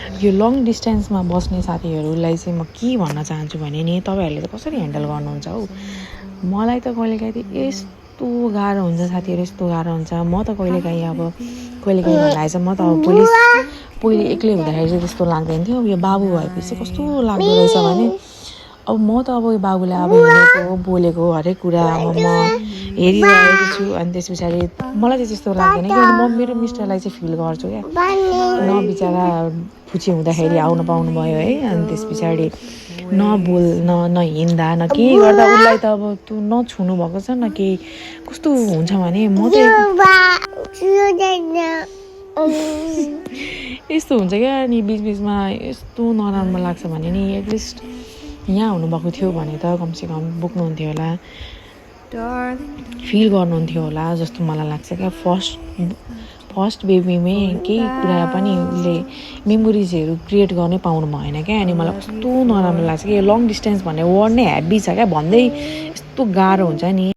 यो लङ डिस्टेन्समा बस्ने साथीहरूलाई चाहिँ म के भन्न चाहन्छु भने नि तपाईँहरूले त कसरी ह्यान्डल गर्नुहुन्छ हौ मलाई त कहिलेकाहीँ त यस्तो गाह्रो हुन्छ साथीहरू यस्तो गाह्रो हुन्छ म त कहिलेकाहीँ भन्दाखेरि चाहिँ म त अब पहिले एक्लै हुँदाखेरि चाहिँ त्यस्तो लाग्दैन थियो यो बाबु भएपछि चाहिँ कस्तो लाग्दो रहेछ भने अब म त अब यो बाबुलाई अब हिँडेको बोलेको हरेक कुरा अब म हेरिरहेको छु अनि त्यस पछाडि मलाई चाहिँ त्यस्तो लाग्दैन कि म मेरो मिस्टरलाई चाहिँ फिल गर्छु क्या न बिचरा फुची हुँदाखेरि आउनु पाउनु भयो है अनि त्यस पछाडि न हिँड्दा न केही गर्दा उसलाई त अब तँ नछुनु भएको छ न केही कस्तो हुन्छ भने म त यस्तो हुन्छ क्या अनि बिचबिचमा यस्तो नराम्रो लाग्छ भने नि एटलिस्ट यहाँ हुनुभएको थियो भने त कमसेकम बोक्नुहुन्थ्यो होला फिल गर्नुहुन्थ्यो होला जस्तो मलाई लाग्छ क्या फर्स्ट बेबीमै केही कुरा पनि उसले मेमोरिजहरू क्रिएट गर्नै पाउनु भएन क्या अनि मलाई कस्तो नराम्रो लाग्छ कि यो लङ डिस्टेन्स भन्ने वर्ड नै हेभी छ क्या भन्दै यस्तो गाह्रो हुन्छ नि